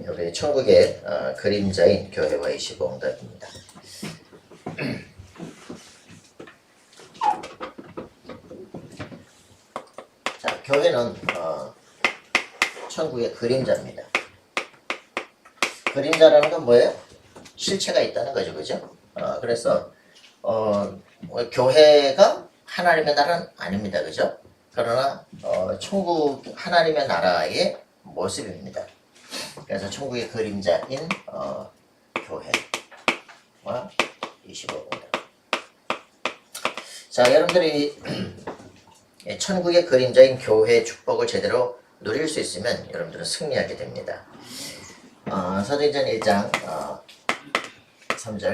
우리 천국의 그림자인 교회와의 시공답입니다. 자, 교회는 천국의 그림자입니다. 그림자라는 건 뭐예요? 실체가 있다는 거죠, 그죠? 그래서 교회가 하나님의 나라는 아닙니다, 그죠? 그러나 천국 하나님의 나라의 모습입니다. 그래서 천국의 그림자인 교회와 25분들. 자, 여러분들이 천국의 그림자인 교회의 축복을 제대로 누릴 수 있으면 여러분들은 승리하게 됩니다. 사도행전 1장 3절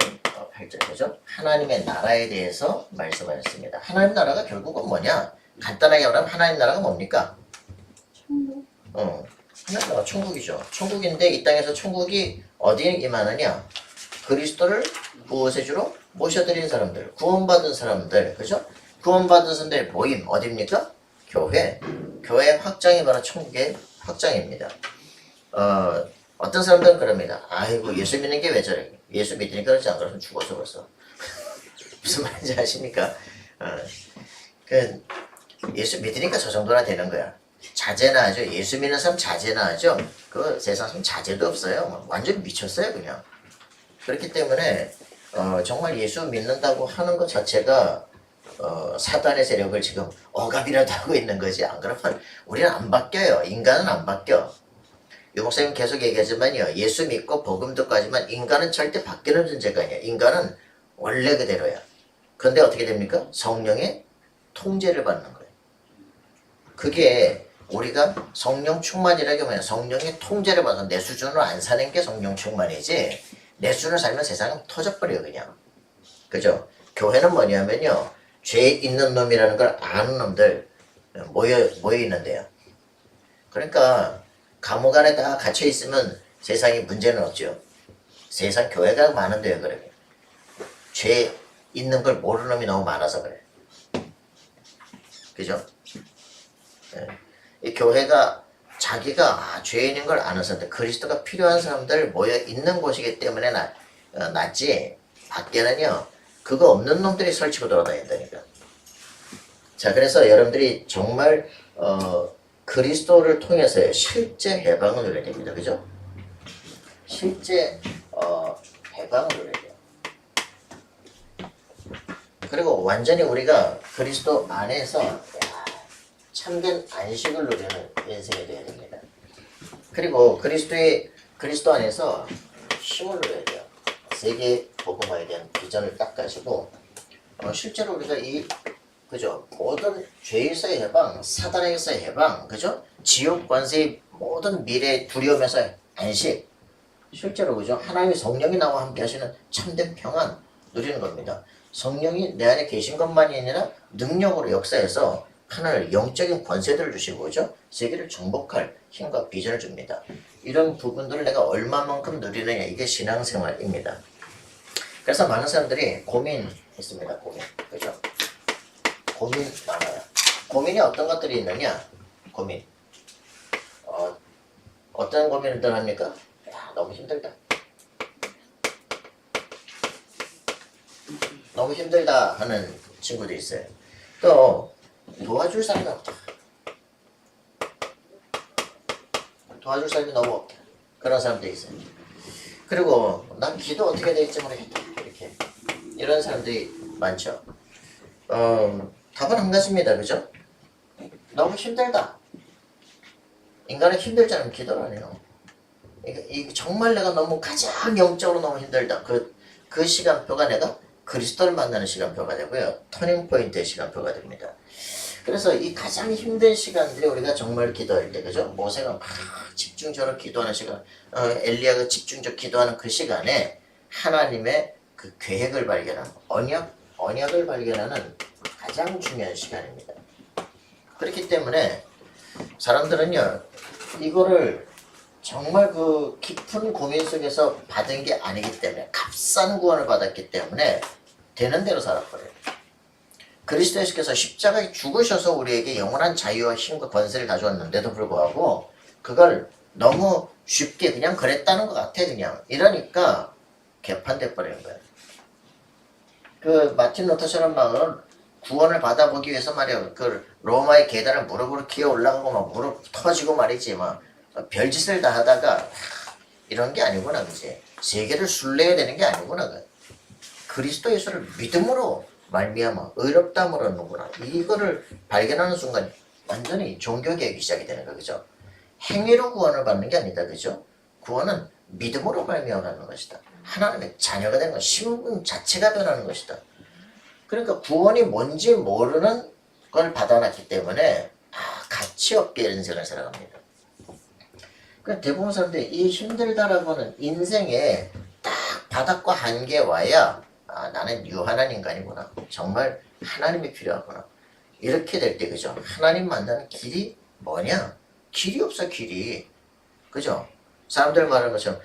8절 그죠? 하나님의 나라에 대해서 말씀하셨습니다. 하나님 나라가 결국은 뭐냐? 간단하게 말하면 하나님 나라가 뭡니까? 천국. 하나님 나라가 천국이죠. 천국인데 이 땅에서 천국이 어디에 임하느냐? 그리스도를 구원세주로 모셔드린 사람들, 구원받은 사람들, 그죠? 구원받은 사람들의 모임 어디입니까? 교회. 교회 확장이 바로 천국의 확장입니다. 어떤 사람들은 그럽니다. 아이고 예수 믿는 게 왜 저래? 예수 믿으니까 그렇지 안 그러면 죽어서 벌써. 무슨 말인지 아십니까? 예수 믿으니까 저 정도나 되는 거야. 자제나 하죠. 예수 믿는 사람 자제나 하죠. 그 세상 사람 자제도 없어요. 완전 미쳤어요 그냥. 그렇기 때문에 정말 예수 믿는다고 하는 것 자체가 사단의 세력을 지금 억압이라도 하고 있는 거지. 안 그러면 우리는 안 바뀌어요. 인간은 안 바뀌어. 유 목사님 계속 얘기하지만요. 예수 믿고 복음 듣고 하지만 인간은 절대 바뀌는 존재가 아니야. 인간은 원래 그대로야. 그런데 어떻게 됩니까? 성령의 통제를 받는 거예요. 그게 우리가 성령 충만이라는 게 뭐냐? 성령의 통제를 받아서 내 수준으로 안 사는 게 성령 충만이지 내 수준으로 살면 세상은 터져버려요 그냥. 그죠? 교회는 뭐냐면요. 죄 있는 놈이라는 걸 아는 놈들 모여 있는데요. 그러니까 감옥 안에 다 갇혀 있으면 세상에 문제는 없죠. 세상 교회가 많은데요, 그래. 죄 있는 걸 모르는 놈이 너무 많아서 그래. 그죠? 네. 이 교회가 자기가 죄 있는 걸 아는 사람들, 그리스도가 필요한 사람들 모여 있는 곳이기 때문에 낫지. 밖에는요, 그거 없는 놈들이 설치고 돌아다닌다니까. 자, 그래서 여러분들이 정말 그리스도를 통해서 실제 해방을 누려야 됩니다. 그죠? 실제 해방을 누려야 돼요. 그리고 완전히 우리가 그리스도 안에서 참된 안식을 누리는 인생이 되어야 됩니다. 그리고 그리스도 안에서 힘을 누려야 돼요. 세계 복음화에 대한 비전을 딱 가지고 실제로 우리가 그죠? 모든 죄에서의 해방, 사단에서의 해방, 그죠? 지옥 관세의 모든 미래 두려움에서 안식. 실제로 그죠? 하나님의 성령이 나와 함께 하시는 참된 평안 누리는 겁니다. 성령이 내 안에 계신 것만이 아니라 능력으로 역사해서 하나님 영적인 권세들을 주시고 그죠? 세계를 정복할 힘과 비전을 줍니다. 이런 부분들을 내가 얼마만큼 누리느냐 이게 신앙생활입니다. 그래서 많은 사람들이 고민했습니다. 그죠? 고민 많아요. 고민이 어떤 것들이 있느냐? 고민. 어떤 고민을 합니까? 야, 너무 힘들다. 너무 힘들다 하는 친구도 있어요. 또 도와줄 사람이 없다. 도와줄 사람이 너무 없다. 그런 사람도 있어요. 그리고 난 기도 어떻게 될지 모르겠다. 이렇게 이런 사람들이 많죠. 답은 한 가지입니다. 그죠? 너무 힘들다. 인간은 힘들지 않으면 기도를 안 해요. 정말 내가 너무 가장 영적으로 너무 힘들다. 그 시간표가 내가 그리스도를 만나는 시간표가 되고요. 터닝포인트의 시간표가 됩니다. 그래서 이 가장 힘든 시간들이 우리가 정말 기도할 때, 그죠? 모세가 막 집중적으로 기도하는 시간, 엘리야가 집중적으로 기도하는 그 시간에 하나님의 그 계획을 발견하는, 언약을 발견하는 가장 중요한 시간입니다. 그렇기 때문에 사람들은요, 이거를 정말 그 깊은 고민 속에서 받은 게 아니기 때문에, 값싼 구원을 받았기 때문에 되는 대로 살아버려요. 그리스도 예수께서 십자가에 죽으셔서 우리에게 영원한 자유와 힘과 권세를 다 주었는데도 불구하고 그걸 너무 쉽게 그냥 그랬다는 것 같아 그냥 이러니까 개판돼 버리는 거야. 그 마틴 루터처럼 막 구원을 받아보기 위해서 말이야 그 로마의 계단을 무릎으로 기어 올라가고 막 무릎 터지고 말이지 막 별짓을 다 하다가 이런 게 아니구나 그지. 세계를 순례해야 되는 게 아니구나 그. 그리스도 예수를 믿음으로 말미암아 의롭다함으로 하는구나. 이거를 발견하는 순간 완전히 종교개혁이 시작이 되는 거죠. 그죠? 행위로 구원을 받는 게 아니다. 그죠? 구원은 믿음으로 말미암는 것이다. 하나님의 자녀가 되는 것, 신분 자체가 변하는 것이다. 그러니까 구원이 뭔지 모르는 걸 받아놨기 때문에 가치 없게 인생을 살아갑니다. 그러니까 대부분 사람들이 이 힘들다라고 하는 인생에 딱 바닥과 한계 와야 나는 유한한 인간이구나. 정말 하나님이 필요하구나. 이렇게 될 때 그죠? 하나님 만나는 길이 뭐냐? 길이 없어 길이. 그죠? 사람들 말하는 것처럼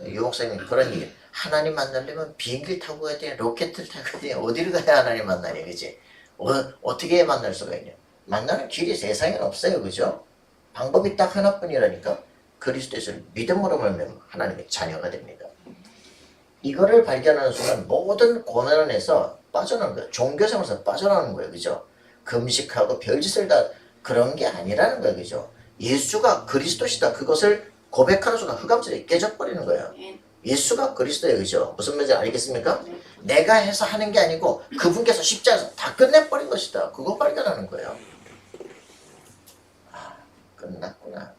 유 목사님 그런 얘기 하나님 만나려면 비행기 타고 가야 돼 로켓을 타고 가야 돼 어디를 가야 하나님 만나냐 그지? 어떻게 만날 수가 있냐? 만나는 길이 세상에 없어요 그죠? 방법이 딱 하나뿐이라니까 그리스도에서 믿음으로 말면 하나님의 자녀가 됩니다. 이거를 발견하는 순간 모든 고난에서 빠져나오는 거예요. 종교생활에서 빠져나오는 거예요. 그죠? 금식하고 별짓을 다 그런 게 아니라는 거예요. 그죠? 예수가 그리스도시다. 그것을 고백하는 순간 흑암절이 깨져버리는 거예요. 예수가 그리스도예요. 그죠? 무슨 말인지 알겠습니까? 내가 해서 하는 게 아니고 그분께서 십자가에서 다 끝내버린 것이다. 그거 발견하는 거예요. 끝났구나.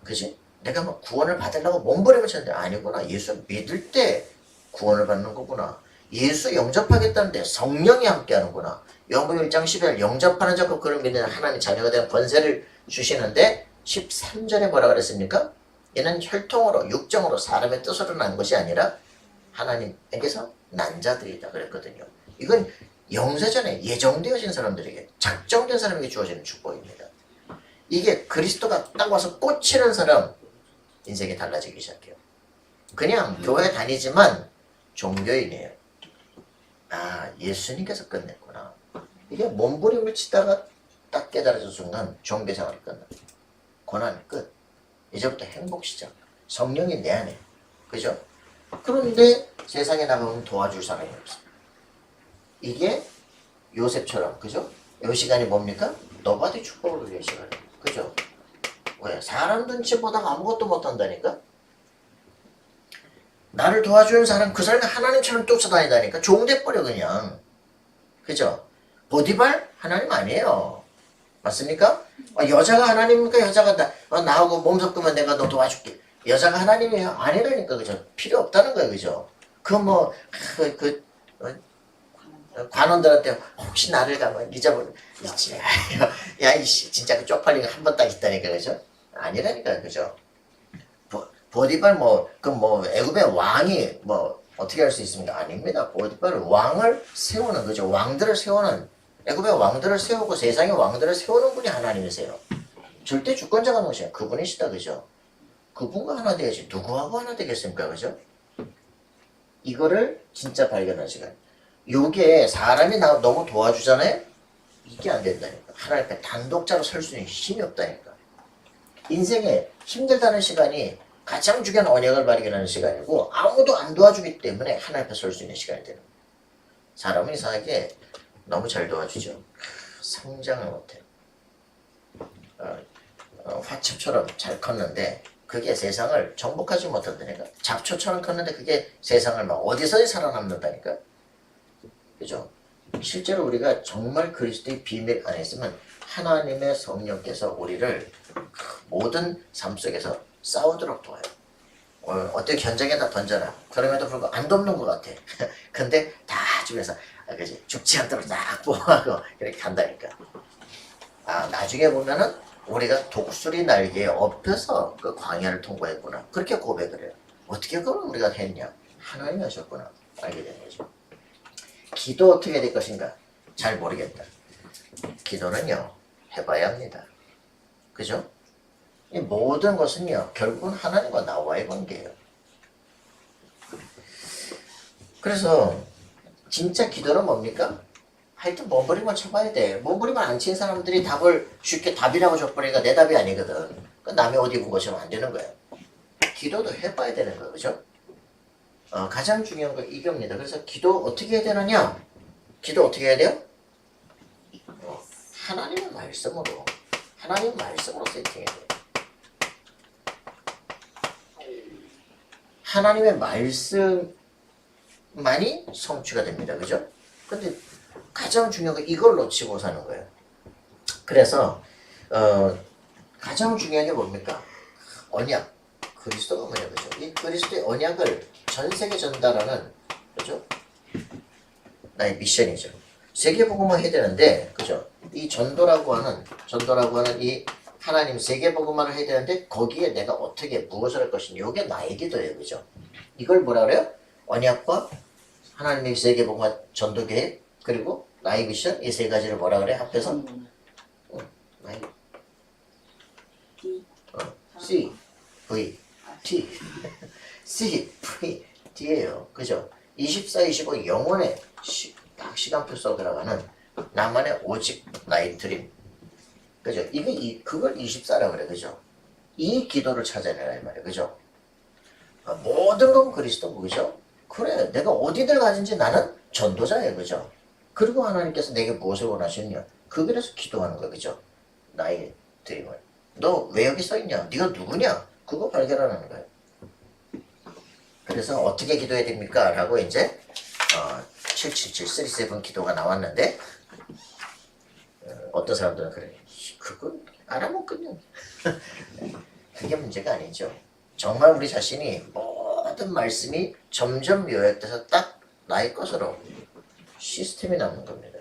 그지? 내가 뭐 구원을 받으려고 몸부림을 쳤는데 아니구나. 예수 믿을 때 구원을 받는 거구나. 예수 영접하겠다는데 성령이 함께 하는구나. 요한복음 1장 12절 영접하는 자고 그를 믿는 하나님 자녀가 되는 권세를 주시는데 13절에 뭐라 그랬습니까? 이는 혈통으로 육정으로 사람의 뜻으로 난 것이 아니라 하나님에게서 난 자들이다 그랬거든요. 이건 영세전에 예정되어진 사람들에게 작정된 사람에게 주어지는 축복입니다. 이게 그리스도가 딱 와서 꽂히는 사람 인생이 달라지기 시작해요. 그냥 교회 다니지만 종교인이에요. 예수님께서 끝냈구나. 이게 몸부림을 치다가 딱 깨달아진 순간 종교생활이 끝나. 고난이 끝. 이제부터 행복 시작. 성령이 내 안에. 그죠? 그런데 세상에 나가면 도와줄 사람이 없어. 이게 요셉처럼, 그죠? 이 시간이 뭡니까? 너바디 축복을 위한 시간이에요. 그죠? 왜? 사람 눈치 보다가 아무것도 못한다니까? 나를 도와주는 사람, 그 사람이 하나님처럼 쫓아다니다니까? 종돼버려, 그냥. 그죠? 보디발? 하나님 아니에요. 맞습니까? 여자가 하나님입니까? 여자가 나하고 몸 섞으면 내가 너 도와줄게. 여자가 하나님이에요? 아니라니까, 그죠? 필요 없다는 거예요, 그죠? 관원들한테 혹시 나를 가면 잊어버려. 있지. 야, 이씨, 진짜 그 쪽팔린 거 한 번 딱 있다니까, 그죠? 아니라니까, 그죠? 보디발 애굽의 왕이 어떻게 할 수 있습니까? 아닙니다. 보디발은 왕을 세우는 거죠. 왕들을 세우는, 애굽의 왕들을 세우고 세상의 왕들을 세우는 분이 하나님이세요. 절대 주권자가 누구시냐? 그분이시다, 그죠? 그분과 하나 되야지. 누구하고 하나 되겠습니까, 그죠? 이거를 진짜 발견한 시간. 요게 사람이 너무 도와주잖아요? 이게 안 된다니까. 하나님 앞에 단독자로 설 수 있는 힘이 없다니까. 인생에 힘들다는 시간이 가장 중요한 언약을 발견하는 시간이고 아무도 안 도와주기 때문에 하나님 앞에 설 수 있는 시간이 되는 거예요. 사람은 이상하게 너무 잘 도와주죠. 성장을 못해요. 화초처럼 잘 컸는데 그게 세상을 정복하지 못한다니까. 잡초처럼 컸는데 그게 세상을 막 어디서든 살아남는다니까. 그죠? 실제로 우리가 정말 그리스도의 비밀 안에 있으면 하나님의 성령께서 우리를 모든 삶 속에서 싸우도록 도와요. 어떻게 현장에다 던져놔. 그럼에도 불구하고 안 돕는 것 같아. 근데 다 주면서 그지 죽지 않도록 딱 보호하고 이렇게 간다니까. 나중에 보면은 우리가 독수리 날개에 엎혀서 그 광야를 통과했구나. 그렇게 고백을 해요. 어떻게 그걸 우리가 했냐. 하나님이 하셨구나. 알게 되는 거죠. 기도 어떻게 될 것인가? 잘 모르겠다. 기도는요, 해봐야 합니다. 그죠? 이 모든 것은요, 결국은 하나님과 나와의 관계예요. 그래서, 진짜 기도는 뭡니까? 하여튼 몸부림을 쳐봐야 돼. 몸부림을 안 친 사람들이 답을 쉽게 답이라고 줘버리니까 내 답이 아니거든. 남의 옷 입은 것이면 안 되는 거야. 기도도 해봐야 되는 거 그죠? 가장 중요한 건 이겁니다. 그래서 기도 어떻게 해야 되느냐? 기도 어떻게 해야 돼요? 하나님의 말씀으로 세팅해야 돼요. 하나님의 말씀만이 성취가 됩니다. 그죠? 근데 가장 중요한 건 이걸 놓치고 사는 거예요. 그래서 가장 중요한 게 뭡니까? 언약. 그리스도가 뭐냐 그죠? 이 그리스도의 언약을 전 세계 전달하는 그죠? 나의 미션이죠. 세계복음화 해야 되는데 그죠? 이 전도라고 하는 이 하나님 세계복음화를 해야 되는데 거기에 내가 어떻게 무엇을 할 것이냐 이게 나의 기도예요. 그죠? 이걸 뭐라 그래요? 언약과 하나님의 세계복음화 전도 계획 그리고 나의 미션 이 세 가지를 뭐라 그래? 합해서 나의 C V T C V T예요. 그죠? 24, 25 영혼의 딱 시간표 속에 들어가는 나만의 오직 나의 드림. 그죠? 그걸 24라고 그래. 그죠? 이 기도를 찾아내라 이 말이야. 그죠? 모든 건 그리스도 그죠? 그래. 내가 어디를 가든지 나는 전도자예요. 그죠? 그리고 하나님께서 내게 무엇을 원하시느냐? 그 길에서 기도하는 거야. 그죠? 나의 드림을. 너 왜 여기 서 있냐? 네가 누구냐? 그거 발견하는 거예요. 그래서 어떻게 기도해야 됩니까? 라고 이제 77737 기도가 나왔는데 어떤 사람들은 그래. 그건 알아먹겠냐. 그게 문제가 아니죠. 정말 우리 자신이 모든 말씀이 점점 요약돼서 딱 나의 것으로 시스템이 나오는 겁니다.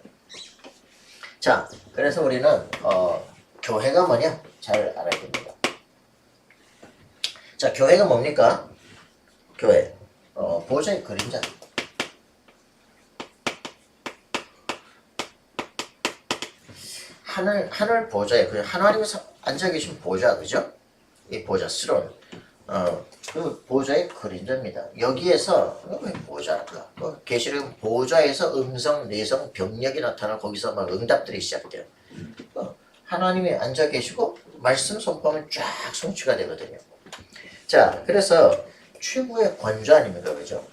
자, 그래서 우리는 교회가 뭐냐? 잘 알아야 됩니다. 자, 교회가 뭡니까? 교회. 보좌의 그림자. 하늘 보좌에, 하나님이 앉아 계신 보좌, 그죠? 이 보좌, 스론. 그 보좌의 그림자입니다. 여기에서, 왜 보좌일까? 계시록 보좌에서 음성, 내성, 병력이 나타나고 거기서 막 응답들이 시작돼요. 하나님이 앉아 계시고, 말씀 선포하면 쫙 성취가 되거든요. 자, 그래서 최고의 권좌 아닙니까? 그죠?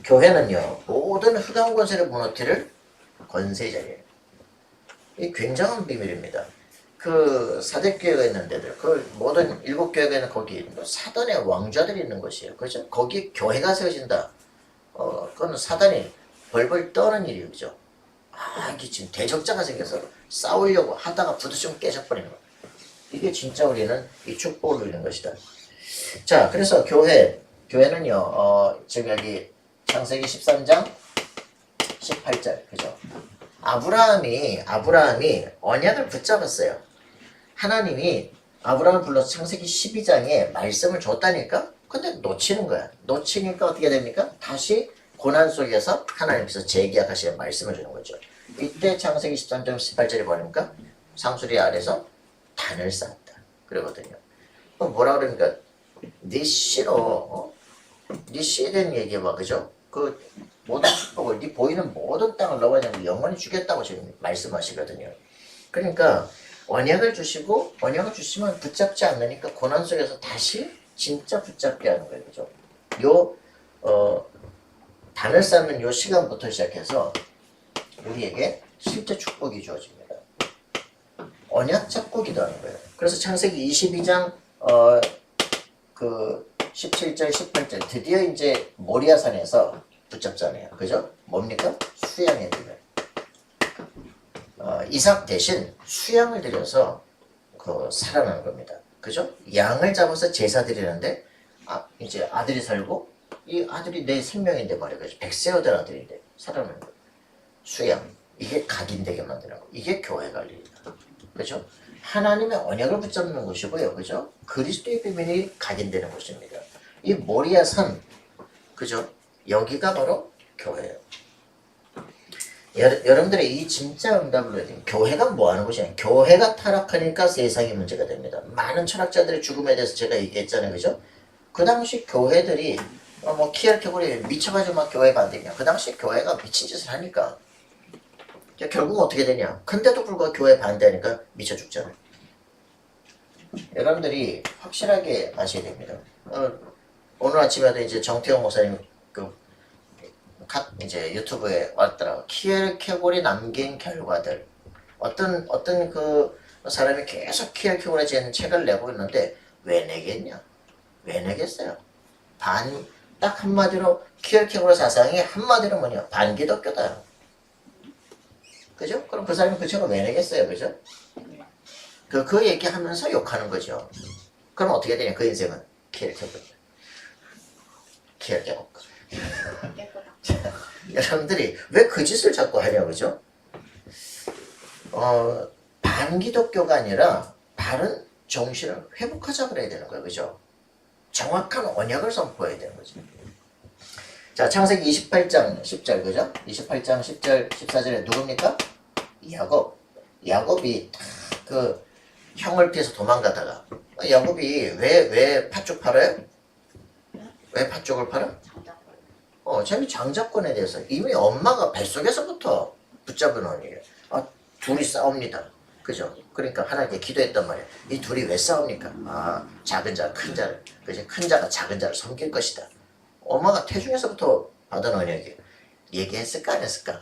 교회는요, 모든 흑암 권세를 무너뜨릴 권세의 자리예요. 이 굉장한 비밀입니다. 그 사대교회가 있는 데들, 그 모든 7교회가 있는 거기 사단의 왕좌들이 있는 것이에요. 그죠? 거기 교회가 세워진다. 그건 사단이 벌벌 떠는 일이에요. 그죠? 이게 지금 대적자가 생겨서 싸우려고 하다가 부딪히면 깨져버리는 거예요. 이게 진짜 우리는 이 축복을 누리는 것이다. 자, 그래서 교회는요, 지금 여기 창세기 13장 18절, 그죠? 아브라함이 언약을 붙잡았어요. 하나님이 아브라함을 불러서 창세기 12장에 말씀을 줬다니까? 근데 놓치는 거야. 놓치니까 어떻게 됩니까? 다시 고난 속에서 하나님께서 재계약하시는 말씀을 주는 거죠. 이때 창세기 13장 18절이 뭐랍니까? 상수리 아래서 단을 쌓았다. 그러거든요. 뭐라 그러니까? 네 씨로, 네 씨에 대한 얘기해봐. 그죠? 그 모든 축복을, 네 보이는 모든 땅을 너가 영원히 주겠다고 지금 말씀하시거든요. 그러니까 언약을 주시면 붙잡지 않으니까 고난 속에서 다시 진짜 붙잡게 하는 거예요. 그죠? 단을 쌓는 요 시간부터 시작해서 우리에게 실제 축복이 주어집니다. 언약 잡고 기도하는 거예요. 그래서 창세기 22장 그 17절 18절 드디어 이제 모리아산에서 붙잡잖아요. 그죠? 뭡니까? 수양의 드려. 이삭 대신 수양을 드려서 살아나는 겁니다. 그죠? 양을 잡아서 제사 드리는데 이제 아들이 살고 이 아들이 내 생명인데 말이야. 백세여된 아들인데 살아나는 거예요. 수양. 이게 각인되게 만드는 거. 이게 교회 관리입니다. 그죠? 하나님의 언약을 붙잡는 것이고요. 그죠? 그리스도의 비밀이 각인되는 것입니다. 이 모리아산, 그죠? 여기가 바로 교회예요. 여러분들의 이 진짜 응답을 해야 돼요. 교회가 뭐 하는 것이냐? 교회가 타락하니까 세상이 문제가 됩니다. 많은 철학자들의 죽음에 대해서 제가 얘기했잖아요. 그죠? 그 당시 교회들이 키알케고리 미쳐가지고 막 교회 반대냐. 그 당시 교회가 미친 짓을 하니까 결국 어떻게 되냐? 근데도 불구하고 교회 반대하니까 미쳐 죽잖아요. 여러분들이 확실하게 아셔야 됩니다. 오늘 아침에도 이제 정태영 목사님 이제 유튜브에 왔더라고. 키엘케골이 남긴 결과들. 어떤 그 사람이 계속 키엘케골에 대한 책을 내고 있는데 왜 내겠냐? 왜 내겠어요? 딱 한마디로 키엘케골의 사상이 한마디로 뭐냐? 반기독교다. 그죠? 그럼 그 사람이 그 책을 왜 내겠어요? 그죠? 그 얘기하면서 욕하는 거죠. 그럼 어떻게 되냐? 그 인생은 키엘케골. 여러분들이 왜 그 짓을 자꾸 하냐, 그죠? 반기독교가 아니라 바른 정신을 회복하자 그래야 되는 거예요, 그죠? 정확한 언약을 선포해야 되는 거죠. 자, 창세기 28장 10절, 그죠? 28장 10절, 14절에 누굽니까? 야곱이 그 형을 피해서 도망가다가 야곱이 왜 팥죽 팔아요? 왜 팥죽을 팔아? 자기 장자권에 대해서 이미 엄마가 뱃속에서부터 붙잡은 언니예요. 둘이 싸웁니다. 그죠? 그러니까 하나님께 기도했단 말이에요. 이 둘이 왜 싸웁니까? 작은 자, 큰 자를. 그죠? 큰 자가 작은 자를 섬길 것이다. 엄마가 태중에서부터 받은 언약이에요. 얘기했을까 안 했을까?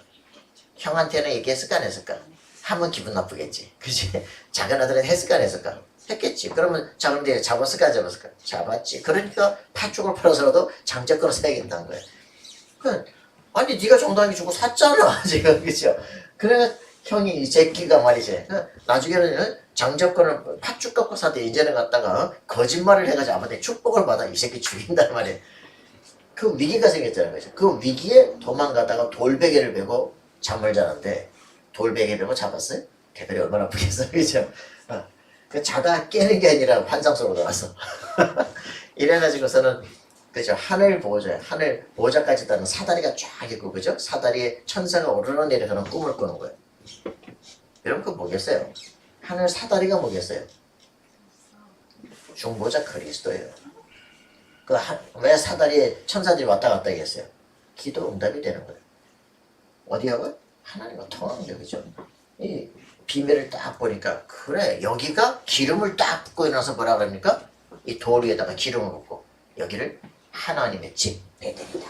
형한테는 얘기했을까 안 했을까? 하면 기분 나쁘겠지. 그지? 작은 아들은 했을까 안 했을까? 했겠지. 그러면 작은 데 잡았을까 안 잡았을까? 잡았지. 그러니까 팥죽을 팔아서라도 장자권을 사야겠다는 거예요. 아니 네가 정당하게 주고 샀잖아 지금. 그죠? 그래 형이 이 새끼가 말이지 나중에는 장자권을 팥죽 갖고 사대 이제는 갖다가 거짓말을 해가지고 아버지 축복을 받아 이 새끼 죽인단 말이에요. 그 위기가 생겼잖아요. 그죠? 그 위기에 도망가다가 돌베개를 베고 잠을 자는데 돌베개 베고 잡았어요? 개별이 얼마나 아프겠어요. 그죠? 그 자다 깨는 게 아니라 환상 속으로 들어왔어. 이래가지고서는 그죠? 하늘 보호자까지 따는 사다리가 쫙 있고, 그죠? 사다리에 천사가 오르내리가는 꿈을 꾸는 거예요. 여러분, 그거 뭐겠어요? 하늘 사다리가 뭐겠어요? 중보자 그리스도예요. 왜 사다리에 천사들이 왔다 갔다 했어요? 기도 응답이 되는 거예요. 어디하고? 하나님과 통하는 거예요, 그죠? 이 비밀을 딱 보니까, 그래, 여기가 기름을 딱 붓고 일어나서 뭐라 그럽니까? 이 돌 위에다가 기름을 붓고, 여기를 하나님의 집 베델이다.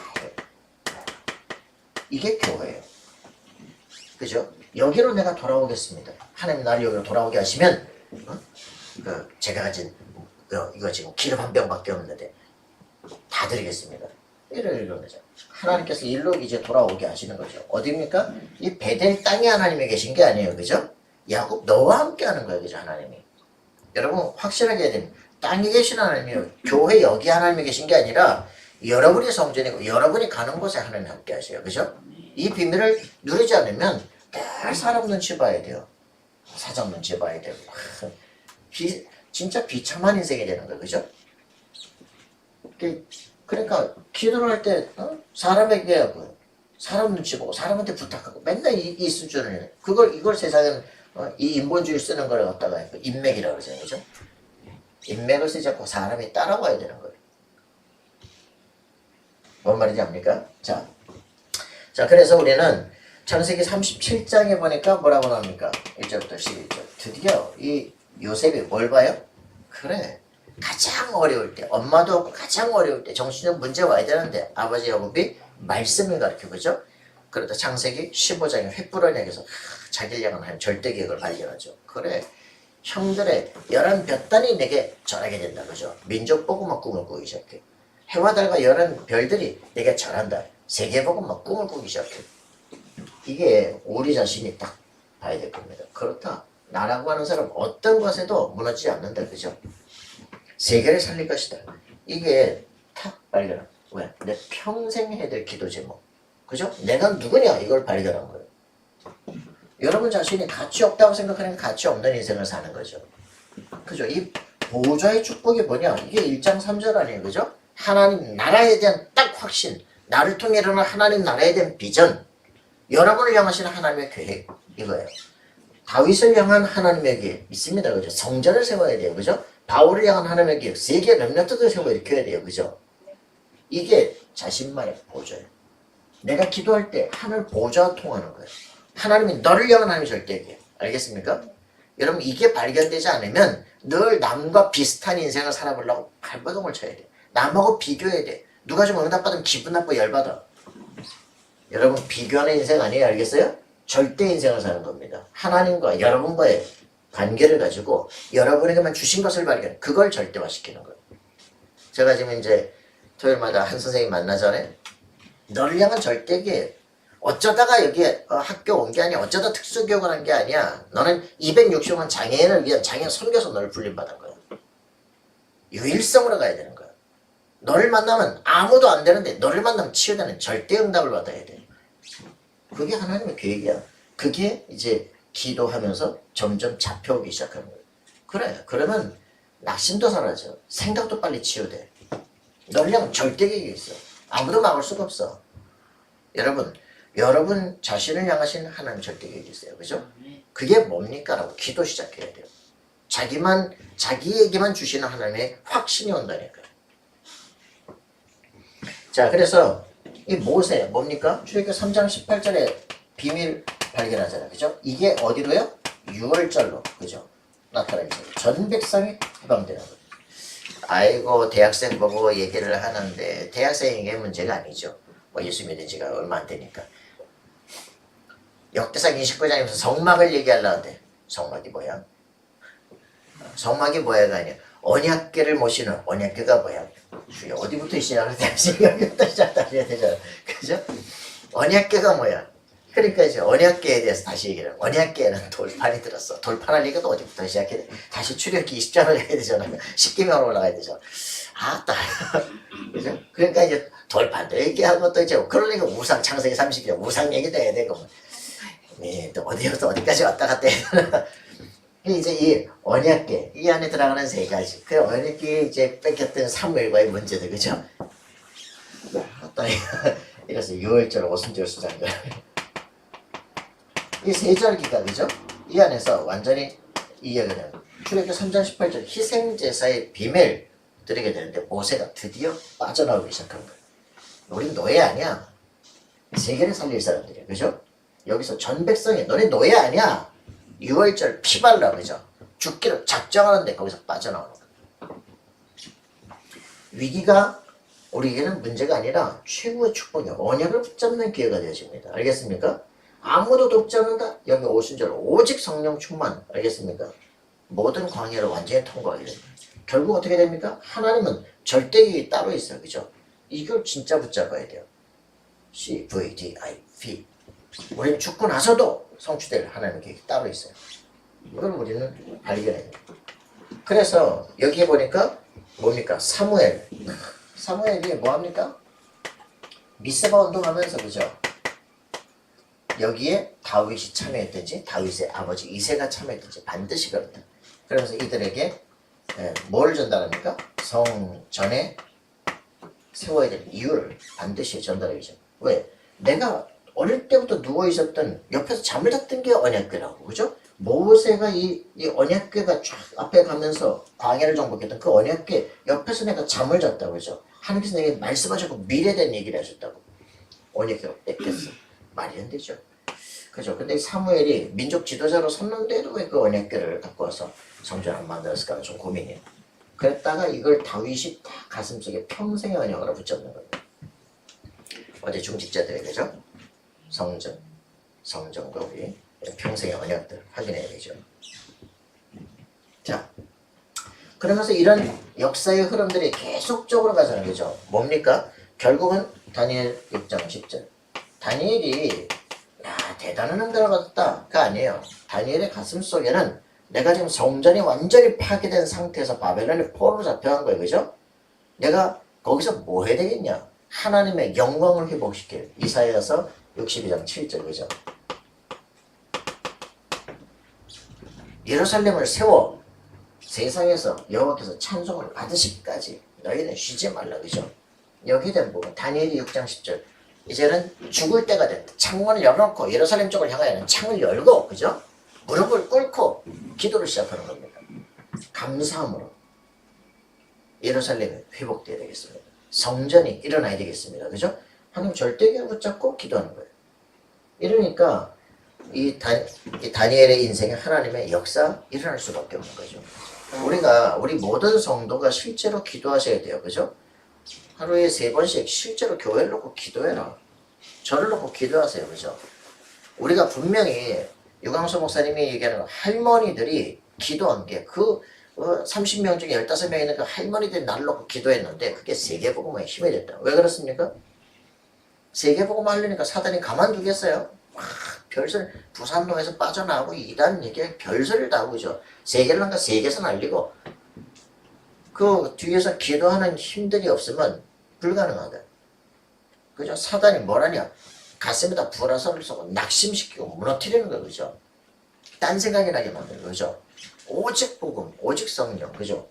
이게 교회예요. 그죠? 여기로 내가 돌아오겠습니다. 하나님 나를 여기로 돌아오게 하시면 제가 가진 이거 지금 기름 한 병밖에 없는데 다 드리겠습니다. 이런 거죠. 하나님께서 일로 이제 돌아오게 하시는 거죠. 어디입니까? 이 베델 땅에 하나님이 계신 게 아니에요. 그죠? 야곱 너와 함께 하는 거예요. 그죠? 하나님이. 여러분 확실하게 해야 됩니다. 땅에 계신 하나님이요. 교회 여기 하나님이 계신 게 아니라 여러분이 성전이고 여러분이 가는 곳에 하나님이 함께 하세요. 그죠? 이 비밀을 누리지 않으면 늘 사람 눈치 봐야 돼요. 사장 눈치 봐야 돼요. 진짜 비참한 인생이 되는 거예요. 그죠? 그러니까 기도를 할 때 사람에게 하고 사람 눈치 보고 사람한테 부탁하고 맨날 이 수준을 이걸 세상은 이 인본주의 쓰는 걸 갖다가 인맥이라고 그러잖아요. 그죠? 인맥을 쓰지 않고 사람이 따라와야 되는 거예요. 뭔 말인지 압니까? 자, 그래서 우리는 창세기 37장에 보니까 뭐라고 나옵니까? 1절부터 11절. 드디어 이 요셉이 뭘 봐요? 그래. 가장 어려울 때, 엄마도 없고 가장 어려울 때 정신적 문제가 와야 되는데 아버지 야곱이 말씀을 가르쳐, 그죠? 그러다 창세기 15장에 횃불을 내게서 자기를 향한 하나님 절대 계획을 발견하죠. 그래. 형들의 11볕단이 내게 절하게 된다. 그죠? 민족 보고 막 꿈을 꾸기 시작해. 해와 달과 11별들이 내게 절한다. 세계 보고 막 꿈을 꾸기 시작해. 이게 우리 자신이 딱 봐야 될 겁니다. 그렇다. 나라고 하는 사람 어떤 것에도 무너지지 않는다. 그죠? 세계를 살릴 것이다. 이게 탁 발견한. 왜? 내 평생 해야 될 기도 제목. 그죠? 내가 누구냐? 이걸 발견한 거예요. 여러분 자신이 가치 없다고 생각하는 가치 없는 인생을 사는 거죠. 그죠? 이 보좌의 축복이 뭐냐? 이게 1장 3절 아니에요. 그죠? 하나님 나라에 대한 딱 확신. 나를 통해 일어난 하나님 나라에 대한 비전. 여러분을 향하시는 하나님의 계획. 이거예요. 다윗을 향한 하나님의 계획 있습니다. 그죠? 성전을 세워야 돼요. 그죠? 바울을 향한 하나님의 계획. 세계 렘넌트들 세워 일으켜야 돼요. 그죠? 이게 자신만의 보좌예요. 내가 기도할 때 하늘 보좌와 통하는 거예요. 하나님이 너를 향한 하나님의 절대계획. 알겠습니까? 여러분 이게 발견되지 않으면 늘 남과 비슷한 인생을 살아보려고 발버둥을 쳐야 돼. 남하고 비교해야 돼. 누가 좀 응답받으면 기분 나빠 열받아. 여러분 비교하는 인생 아니에요. 알겠어요? 절대 인생을 사는 겁니다. 하나님과 여러분과의 관계를 가지고 여러분에게만 주신 것을 발견, 그걸 절대화시키는 거예요. 제가 지금 이제 토요일마다 한 선생님 만나잖아요. 너를 향한 절대기 어쩌다가 여기에 학교 온 게 아니야. 어쩌다 특수교육을 한 게 아니야. 너는 260만 장애인을 위한 장애인 선교사 너를 불림받은 거야. 유일성으로 가야 되는 거야. 너를 만나면 아무도 안 되는데 너를 만나면 치유되는 절대 응답을 받아야 돼. 그게 하나님의 계획이야. 그게 이제 기도하면서 점점 잡혀오기 시작하는 거예요. 그래. 그러면 낙심도 사라져. 생각도 빨리 치유돼. 너를 향한 절대 계획이 있어. 아무도 막을 수가 없어. 여러분 자신을 향하신 하나님 절대 계획이 있어요. 그죠? 그게 뭡니까? 라고 기도 시작해야 돼요. 자기에게만 주시는 하나님의 확신이 온다니까요. 자, 그래서 이 모세 뭡니까? 출애굽기 3장 18절에 비밀 발견하잖아요. 그죠? 이게 어디로요? 6월절로. 그죠? 나타나죠. 전 백성이 해방되는 거예요. 아이고 대학생 보고 얘기를 하는데 대학생에게 문제가 아니죠. 뭐 예수 믿은 지가 얼마 안 되니까. 역대상 29장에서 성막을 얘기하려는데 성막이 뭐야? 성막이 뭐야가 아니야. 언약궤를 모시는 언약궤가 뭐야? 주여 어디부터 시작을 해야지? 여기부터 시작해야 되잖아. 그죠? 언약궤가 뭐야? 그러니까 이제 언약궤에 대해서 다시 얘기를 해요. 언약궤에는 돌판이 들었어. 돌판할 얘기도 어디부터 시작해야 돼? 다시 출애굽기 20장을 가야 되잖아. 10계명으로 올라가야 되잖아. 아따. 그죠? 그러니까 이제 돌판도 얘기하고 또 이제 그러니까 우상 창세기 30장 우상 얘기도 해야 되고 네, 또 어디부터 어디까지 왔다 갔다 해야 되나. 이제 이 언약궤 이 안에 들어가는 세 가지 그 언약궤에 이제 뺏겼던 사무엘과의 문제들 그죠? 아따 이래서 6월절 오순절 수장들 이 세 절기가 그죠? 이 안에서 완전히 이해가 출애굽기 3장 18절 희생제사의 비밀 드리게 되는데 모세가 드디어 빠져나오기 시작한 거예요. 우린 노예 아니야. 세계를 살릴 사람들이야. 그죠? 여기서 전 백성이 너네 노예 아니야. 6월절 피발라 그죠? 죽기로 작정하는데 거기서 빠져나오는 거예요. 위기가 우리에게는 문제가 아니라 최고의 축복이야. 언약을 붙잡는 기회가 되어집니다. 알겠습니까? 아무도 돕지 않는다. 여기 오순절 오직 성령 충만. 알겠습니까? 모든 광야를 완전히 통과하게 됩니다. 결국 어떻게 됩니까? 하나님은 절대기획이 따로 있어요. 그죠? 이걸 진짜 붙잡아야 돼요. CVDIP. 우리는 죽고 나서도 성취될 하나님의 계획이 따로 있어요. 이걸 우리는 발견해야 돼요. 그래서 여기에 보니까 뭡니까? 사무엘이 뭐합니까? 미스바 운동하면서 그죠? 여기에 다윗이 참여했든지 다윗의 아버지 이새가 참여했든지 반드시 그렇다. 그러면서 이들에게 뭘 전달합니까? 성전에 세워야 될 이유를 반드시 전달하죠. 왜? 내가 어릴 때부터 누워있었던 옆에서 잠을 잤던 게 언약궤라고 그죠? 모세가 이 언약궤가 쫙 앞에 가면서 광야를 정복했던 그 언약궤 옆에서 내가 잠을 잤다고 그죠? 하나님께서 내게 말씀하셨고 미래된 얘기를 하셨다고. 언약궤가 뺏겼어. 말이 안 되죠. 그죠? 근데 사무엘이 민족 지도자로 섰는데도 왜 그 언약궤를 갖고 와서 성전을 만들었을까 좀 고민이에요. 그랬다가 이걸 다윗이 다 가슴속에 평생의 언약으로 붙잡는 거예요. 어제 중직자들의 그죠? 성전과 우리 평생의 언약들 확인해야 되죠. 자, 그러면서 이런 역사의 흐름들이 계속적으로 가잖아요. 그죠? 뭡니까? 결국은 다니엘 6장 10절. 다니엘이 대단한 응답을 받았다가 아니에요. 다니엘의 가슴 속에는 내가 지금 성전이 완전히 파괴된 상태에서 바벨론의 포로로 잡혀간 거예요. 그죠? 내가 거기서 뭐 해야 되겠냐? 하나님의 영광을 회복시킬 이사야서 62장 7절 그죠? 예루살렘을 세워 세상에서 여호와께서 찬송을 받으시기까지 너희는 쉬지 말라 그죠? 여기에 대한 부분 다니엘이 6장 10절 이제는 죽을 때가 됐다. 창문을 열어놓고 예루살렘 쪽을 향하여는 창을 열고 그죠? 무릎을 꿇고 기도를 시작하는 겁니다. 감사함으로 예루살렘이 회복되어야 되겠습니다. 성전이 일어나야 되겠습니다. 그죠? 하나님 절대계획을 붙잡고 기도하는 거예요. 이러니까 이 다니엘의 인생에 하나님의 역사 일어날 수밖에 없는 거죠. 우리 모든 성도가 실제로 기도하셔야 돼요. 그죠? 하루에 3번씩 실제로 교회를 놓고 기도해라. 저를 놓고 기도하세요. 그죠? 우리가 분명히 유광수 목사님이 얘기하는 할머니들이 기도한 게 30명 중에 15명 있는 그 할머니들이 나를 놓고 기도했는데 그게 세계복음화에 힘이 됐다. 왜 그렇습니까? 세계복음화 하려니까 사단이 가만두겠어요? 별소리 부산동에서 빠져나오고 이단 얘기에 별소리를 다 하고 그죠? 세계를 한가 세계에서 날리고 그 뒤에서 기도하는 힘들이 없으면 불가능하다. 그죠? 사단이 뭐라냐? 가슴에다 불화살을 쏘고 낙심시키고 무너뜨리는 거 그죠? 딴 생각이 나게 만드는 거죠. 오직 복음, 오직 성령 그죠?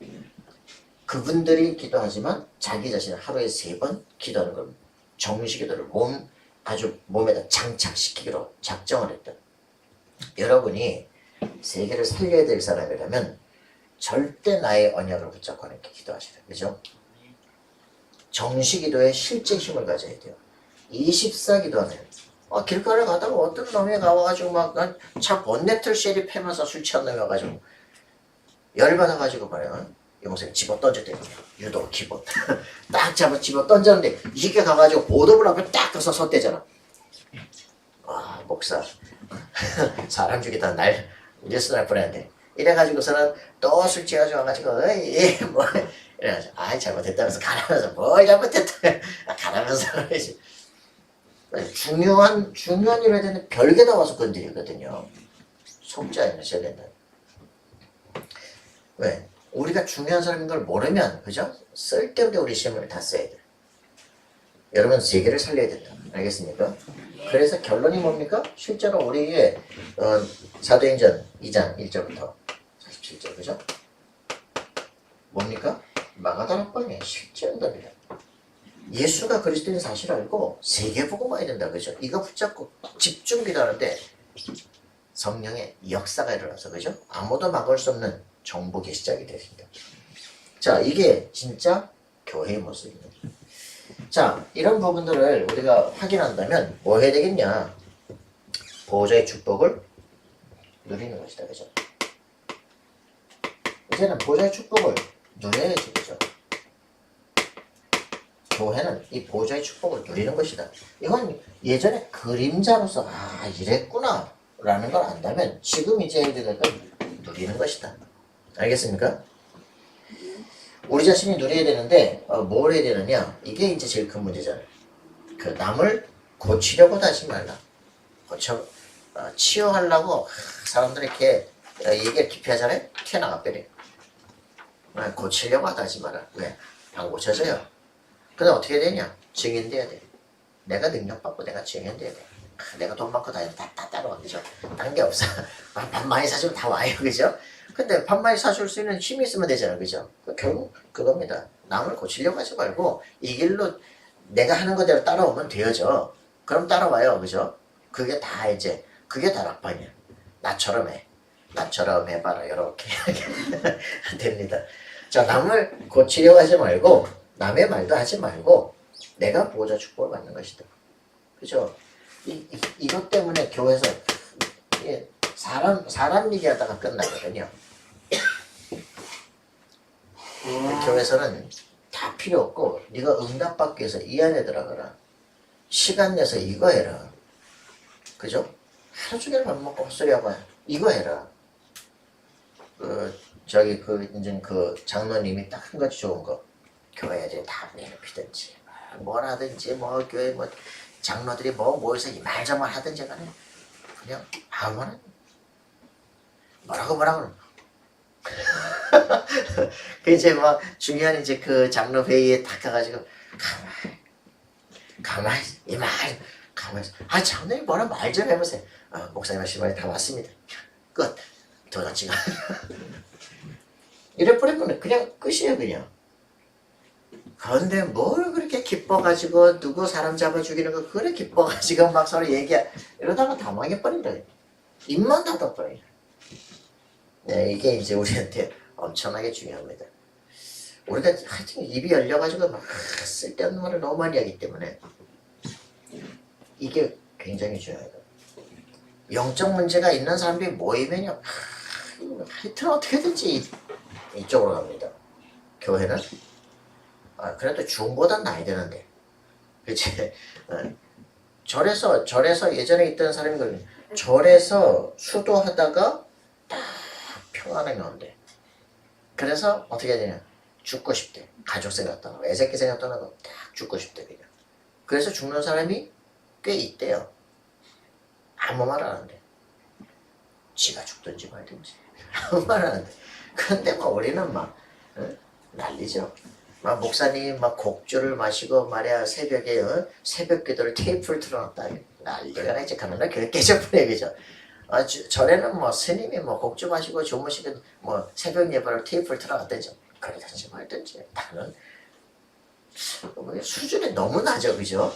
그분들이 기도하지만 자기 자신을 하루에 3번 기도하는 걸 정식기도를 아주 몸에다 장착시키기로 작정을 했다. 여러분이 세계를 살려야 될 사람이라면 절대 나의 언약을 붙잡고 하나님께 기도하시라. 그죠? 정식기도에 실제 힘을 가져야 돼요. 24기도하네요. 길가를 가다가 어떤 놈이 나와가지고 막 차 본네트를 쉐리 패면서 술 취한 놈이 와가지고 열받아가지고 말이야. 영생 집어 던졌대요. 유도 기본 딱 잡아 집어 던졌는데 이게 가가지고 보도블 앞에 딱 가서 섰대잖아. 목사 사람 죽이다 날 뉴스 날 뻔했는데 이래가지고서는 또 술 취해가지고 와가지고 뭐 이래가지고 잘못했다면서 가라면서 뭘 잘못했다 가라면서 중요한 일을 해야 되는데 별게 다 와서 건드리거든요. 속죄 하셔야 된다. 왜? 우리가 중요한 사람인 걸 모르면 그죠? 쓸데없게 우리 시험을 다 써야 돼. 여러분 세계를 살려야 된다. 알겠습니까? 그래서 결론이 뭡니까? 실제로 우리의 사도행전 2장 1절부터 47절 그죠? 뭡니까? 마가다락방에 실제 응답이다. 예수가 그리스도인 사실 알고 세계복음화해야 된다. 그죠? 이거 붙잡고 집중 기도하는데 성령의 역사가 일어나서 그죠? 아무도 막을 수 없는 정복의 시작이 됐습니다. 자, 이게 진짜 교회의 모습입니다. 자, 이런 부분들을 우리가 확인한다면 뭐 해야 되겠냐? 보호자의 축복을 누리는 것이다. 그죠? 이제는 보호자의 축복을 누려야지. 그죠? 교회는 이 보호자의 축복을 누리는 것이다. 이건 예전에 그림자로서 이랬구나 라는 걸 안다면 지금 이제 해야 될 건 누리는 것이다. 알겠습니까? 우리 자신이 누려야 되는데 뭘 해야 되느냐? 이게 이제 제일 큰 문제잖아요. 그 남을 고치려고 하지 말라. 치유하려고 사람들이 이렇게 얘기를 깊이 하잖아요. 튀어나가 버려요. 고치려고 하지 마라. 왜? 안 고쳐져요. 근데 어떻게 되냐? 증인돼야 돼. 내가 능력받고 내가 증인돼야 돼. 내가 돈 많고 다 따라와. 그죠? 딴 게 없어. 밥 많이 사주면 다 와요. 그죠? 근데 밥 많이 사줄 수 있는 힘이 있으면 되잖아. 그죠? 결국 그겁니다. 남을 고치려고 하지 말고 이 길로 내가 하는 거대로 따라오면 되어져. 그럼 따라와요. 그죠? 그게 다 이제 그게 다 락방이야. 나처럼 해. 나처럼 해봐라. 이렇게 됩니다. 자, 남을 고치려고 하지 말고 남의 말도 하지 말고 내가 보호자 축복을 받는 것이다. 그죠? 이것 때문에 교회에서 사람 얘기하다가 끝나거든요. 교회에서는 다 필요 없고 네가 응답받기 위해서 이 안에 들어가라. 시간 내서 이거 해라. 그죠? 하루 종일 밥 먹고 헛소리하고 이거 해라. 이제 장로님이 딱 한 가지 좋은 거. 교회 애들이 다 내놓히든지 뭘 하든지 교회 장로들이 모여서 이 말 저 말 하든지 간에 그냥 아무나 뭐라고 그 이제 중요한 이제 그 장로 회의에 딱 가가지고 가만히 이 말 가만히 장로님 뭐라 말 좀 해보세요. 목사님 하신 말이 다 맞습니다. 끝. 도넛지가 이래 버리면 그냥 끝이에요. 그냥. 그런데 뭘 그렇게 기뻐가지고 누구 사람 잡아 죽이는 거 그래 기뻐가지고 막 서로 이러다가 다 망해버린다. 입만 닫아버려. 네, 이게 이제 우리한테 엄청나게 중요합니다. 우리가 하여튼 입이 열려가지고 막 쓸데없는 말을 너무 많이 하기 때문에 이게 굉장히 중요하다. 영적 문제가 있는 사람들이 모이면요, 하여튼 어떻게든지 이쪽으로 갑니다. 교회는 그래도 중보단 나야 되는데, 그치? 절에서 예전에 있던 사람이 그러면 절에서 수도하다가 딱 평안하게 온대. 그래서 어떻게 해야 되냐? 죽고 싶대. 가족 생각 떠나고 애새끼 생각 떠나고 딱 죽고 싶대 그냥. 그래서 죽는 사람이 꽤 있대요. 아무 말 안 한대. 지가 죽든지 말든지 아무 말 안 한대. 근데 막 우리는 막 난리죠. 막 목사님 막 곡주를 마시고 말이야 새벽에 새벽 기도를 테이프를 틀어놨다. 난리가 나지. 가면 교회 깨져버려 그죠. 절에는 뭐 스님이 뭐 곡주 마시고 주무시든 뭐 새벽 예배를 테이프를 틀어놨다죠. 그러든지 말든지 나는 수준이 너무 낮아 그죠.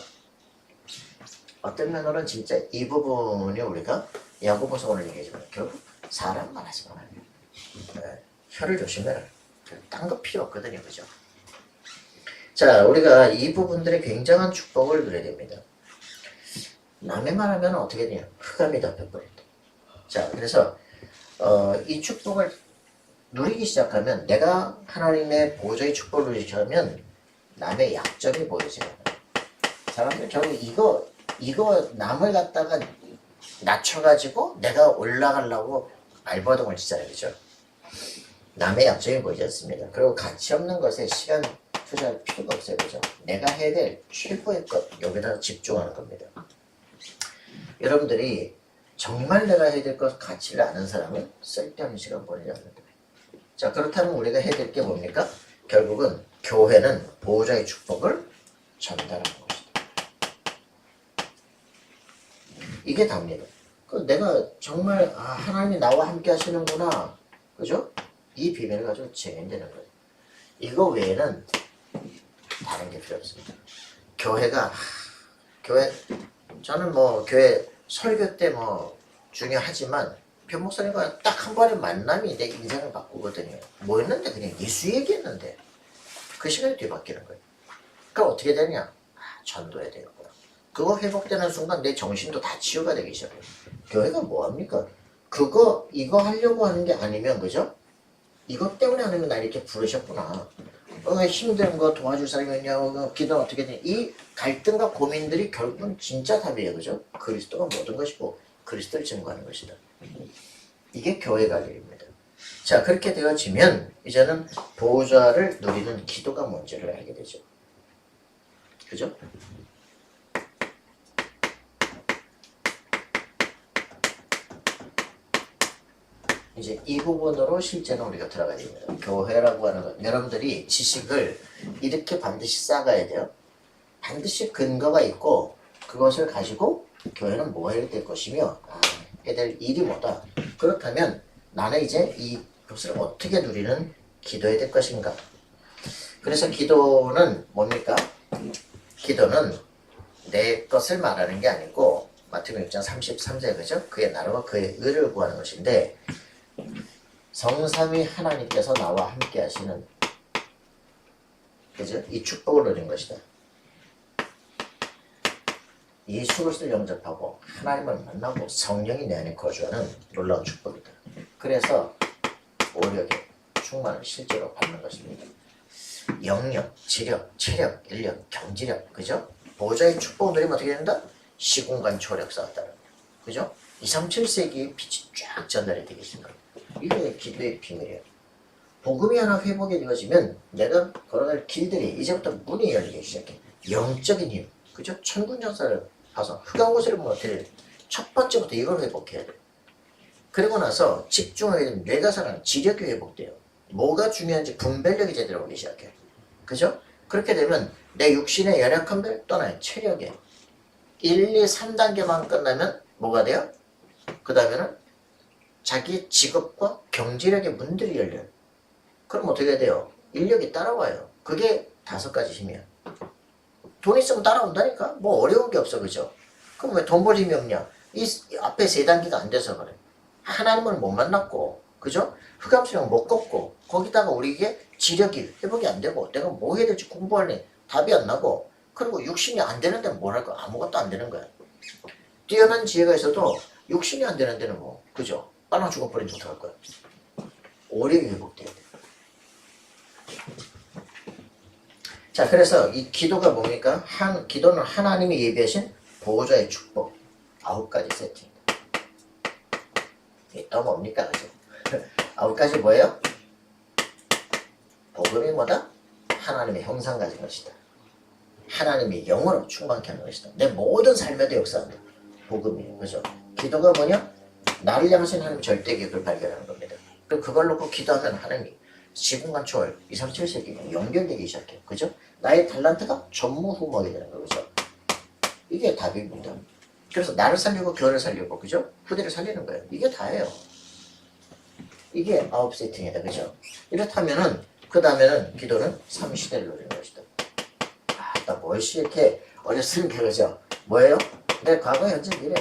어떤 면으로는 진짜 이 부분이 우리가 야고보서 오늘 얘기하지만 결국 사람 말하지 말아요. 혀를 조심해라. 딴 거 필요 없거든요 그죠. 자, 우리가 이 부분들의 굉장한 축복을 누려야 됩니다. 남의 말하면 어떻게 되냐? 흑암이 덮여버린다. 자, 그래서 이 축복을 누리기 시작하면 내가 하나님의 보좌의 축복을 누리기 시작하면 남의 약점이 보여져요. 사람들은 결국 이거 남을 갖다가 낮춰가지고 내가 올라가려고 알바동을 치잖아요. 그죠? 남의 약점이 보이지 않습니다. 그리고 가치 없는 것에 시간 투자할 필요가 없어요. 그죠? 내가 해야 될 최고의 것, 여기다 집중하는 겁니다. 여러분들이 정말 내가 해야 될 것 가치를 아는 사람은 쓸데없는 시간 보내지 않는다. 자, 그렇다면 우리가 해야 될 게 뭡니까? 결국은 교회는 보호자의 축복을 전달하는 것이다. 이게 답니다. 내가 정말 하나님이 나와 함께 하시는구나. 그죠? 이 비밀을 가지고 진행되는 거예요. 이거 외에는 다른 게 필요 없습니다. 교회 저는 뭐 교회 설교 때 뭐 중요하지만 변목사님과 딱 한 번의 만남이 내 인생을 바꾸거든요. 뭐였는데 그냥 예수 얘기했는데 그 시간이 뒤바뀌는 거예요. 그럼 어떻게 되냐? 전도해야 되겠구나. 그거 회복되는 순간 내 정신도 다 치유가 되기 시작해요. 교회가 뭐합니까? 이거 하려고 하는 게 아니면 그죠? 이것 때문에 하나님이 날 이렇게 부르셨구나. 힘든 거 도와줄 사람이 있냐고 기도는 어떻게 되냐. 이 갈등과 고민들이 결국은 진짜 답이에요. 그죠? 그리스도가 모든 것이고 그리스도를 증거하는 것이다. 이게 교회 관리입니다. 자, 그렇게 되어지면 이제는 보호자를 누리는 기도가 뭔지를 알게 되죠. 그죠? 이제 이 부분으로 실제는 우리가 들어가야 됩니다. 교회라고 하는 것. 여러분들이 지식을 이렇게 반드시 쌓아가야 돼요. 반드시 근거가 있고 그것을 가지고 교회는 뭐 해야 될 것이며 해야 될 일이 뭐다. 그렇다면 나는 이제 이것을 어떻게 누리는 기도해야 될 것인가. 그래서 기도는 뭡니까? 기도는 내 것을 말하는 게 아니고 마태복음 6장 33절 그죠? 그의 나라와 그의 의를 구하는 것인데 성삼위 하나님께서 나와 함께 하시는 그죠? 이 축복을 누린 것이다. 예수 그리스도를 영접하고 하나님을 만나고 성령이 내 안에 거주하는 놀라운 축복이다. 그래서 오력의 충만을 실제로 받는 것입니다. 영력, 지력, 체력, 인력, 경지력, 그죠? 보호자의 축복을 누리면 어떻게 된다? 시공간 초력 쌓았다는 거예요. 그죠? 237세기의 빛이 쫙 전달이 되겠습니다. 이게 기도의 비밀이에요. 복음이 하나 회복이 되어지면 내가 걸어갈 길들이 이제부터 문이 열리기 시작해. 영적인 힘, 그죠? 천군전사를 봐서 흑암 곳을 어떻게 첫 번째부터 이걸 회복해야 돼. 그리고 나서 집중하게 되면 뇌가 살아나는 지력이 회복돼요. 뭐가 중요한지 분별력이 제대로 오기 시작해. 그죠? 그렇게 되면 내 육신의 연약함들 떠나요. 체력에 1, 2, 3단계만 끝나면 뭐가 돼요? 그 다음에는 자기 직업과 경제력의 문들이 열려요. 그럼 어떻게 돼요? 인력이 따라와요. 그게 5가지 힘이야. 돈 있으면 따라온다니까? 뭐 어려운 게 없어. 그죠? 그럼 왜 돈 벌 힘이 없냐? 이 앞에 3단계가 안 돼서 그래. 하나님을 못 만났고, 그죠? 흑암수령 못 걷고, 거기다가 우리에게 지력이 회복이 안 되고, 내가 뭐 해야 될지 공부하니 답이 안 나고, 그리고 육신이 안 되는데 뭘 할 거야? 아무것도 안 되는 거야. 뛰어난 지혜가 있어도 욕심이 안 되는 데는 뭐 그죠? 빨아 죽어버리면 어떡할 거야? 오래 회복돼야 돼. 자, 그래서 이 기도가 뭡니까? 기도는 하나님이 예비하신 보호자의 축복 9가지 세팅입니다. 이게 또 뭡니까? 그죠? 9가지 뭐예요? 복음이 뭐다? 하나님의 형상 가진 것이다. 하나님의 영으로 충만케 하는 것이다. 내 모든 삶에도 역사한다. 복음이에요. 그죠? 기도가 뭐냐? 나를 향하신 하나님 절대 계획을 발견하는 겁니다. 그리고 그걸 놓고 기도하면 하나님이 시공간 초월 237세기가 연결되기 시작해요. 그죠? 나의 달란트가 전무후무하게 되는 거죠. 이게 답입니다. 그래서 나를 살리고 교회를 살리고 그죠? 후대를 살리는 거예요. 이게 다예요. 이게 9 세팅이다. 그죠? 이렇다면은 그 다음에는 기도는 3시대를 노리는 것이다. 나 뭘씨 이렇게 어렸으니까 그죠? 뭐예요? 내 과거, 현재, 미래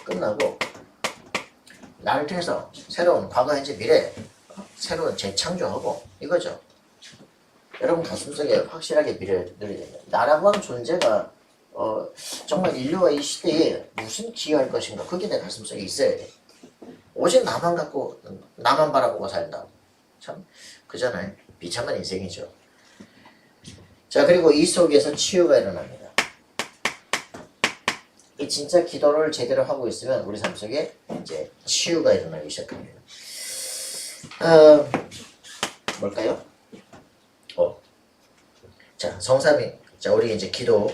끝나고 나를 통해서 새로운 과거, 현재, 미래 새로운 재창조하고 이거죠. 여러분 가슴속에 확실하게 미래를 누려야 됩니다. 나라고 하는 존재가 정말 인류와 이 시대에 무슨 기여할 것인가 그게 내 가슴속에 있어야 돼. 오직 나만 갖고 나만 바라보고 살다. 참 그잖아요. 비참한 인생이죠. 자, 그리고 이 속에서 치유가 일어납니다. 이 진짜 기도를 제대로 하고 있으면 우리 삶 속에 이제 치유가 일어나기 시작합니다. 뭘까요? 자, 성삼위. 자, 우리 이제 기도,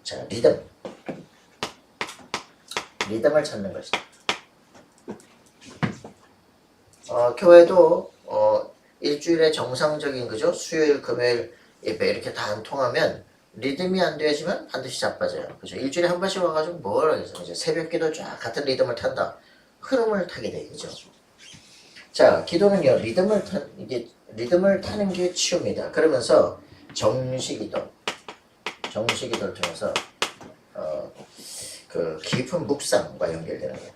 자, 리듬을 찾는 것이다. 교회도 일주일에 정상적인 그죠? 수요일, 금요일 예배 이렇게 다 안 통하면 리듬이 안 되어지면 반드시 자빠져요. 그죠? 일주일에 한 번씩 와가지고 뭘 하겠어요? 이제 새벽 기도 쫙 같은 리듬을 탄다. 흐름을 타게 돼, 그죠? 자, 기도는요, 리듬을 타는 게 치유입니다. 그러면서 정시기도를 통해서 그 깊은 묵상과 연결되는 거예요.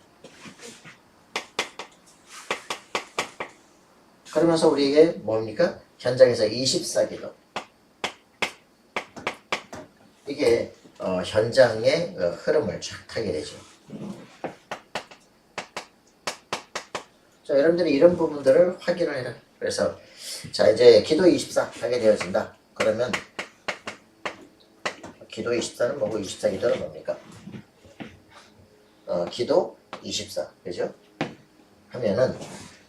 그러면서 우리에게 뭡니까? 현장에서 24기도. 이게 현장의 흐름을 쫙 타게 되죠. 자, 여러분들이 이런 부분들을 확인을 해라. 그래서 자, 이제 기도 24 하게 되어진다. 그러면 기도 24는 뭐고 24기도는 뭡니까? 기도 24, 그죠? 하면은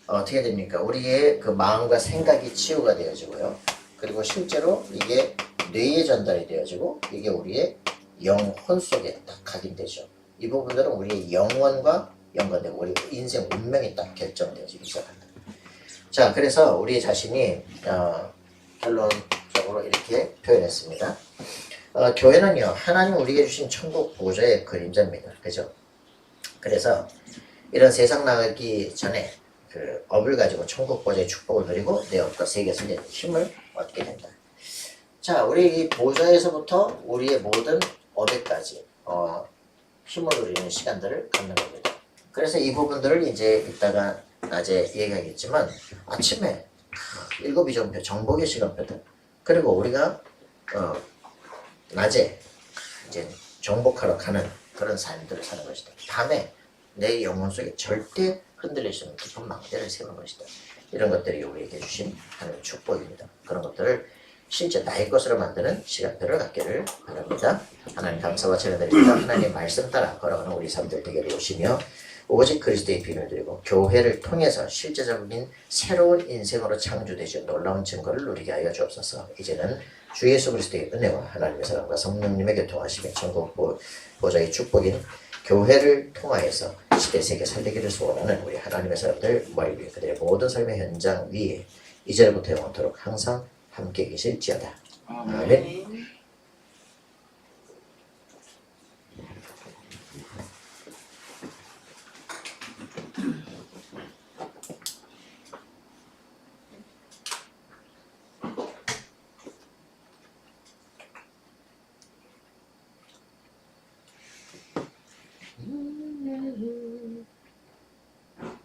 어떻게 됩니까? 우리의 그 마음과 생각이 치유가 되어지고요. 그리고 실제로 이게 뇌에 전달이 되어지고 이게 우리의 영혼 속에 딱 각인되죠. 이 부분들은 우리의 영혼과 연관되고 우리 인생 운명이 딱 결정되어지기 시작한다. 자, 그래서 우리 자신이 결론적으로 이렇게 표현했습니다. 교회는요, 하나님 우리에게 주신 천국 보좌의 그림자입니다. 그죠? 그래서 이런 세상 나가기 전에 그 업을 가지고 천국 보좌의 축복을 누리고 내 업과 세계 살리는 힘을 얻게 된다. 자, 우리 이 보좌에서부터 우리의 모든 업에까지 힘을 누리는 시간들을 갖는 겁니다. 그래서 이 부분들을 이제 이따가 낮에 얘기하겠지만 아침에 7이정표 정복의 시간표들, 그리고 우리가 낮에 이제 정복하러 가는 그런 삶들을 사는 것이다. 밤에 내 영혼 속에 절대 흔들릴 수 없는 깊은 망대를 세우는 것이다. 이런 것들이 우리에게 주신 하나님의 축복입니다. 그런 것들을 실제 나의 것으로 만드는 시간표를 갖기를 바랍니다. 하나님 감사와 찬양드립니다. 하나님의 말씀 따라 걸어가는 우리 삶들 되게 오시며 오직 그리스도의 비밀을 드리고 교회를 통해서 실제적인 새로운 인생으로 창조되지 놀라운 증거를 누리게 하여 주옵소서. 이제는 주 예수 그리스도의 은혜와 하나님의 사랑과 성령님의 교통하심의 천국 보좌의 축복인 교회를 통하여서 시대 세계 살리기를 소원하는 우리 하나님의 사람들 머리 위에 그들의 모든 삶의 현장 위에 이제부터 영원토록 항상 함께 계실지어다. 아멘.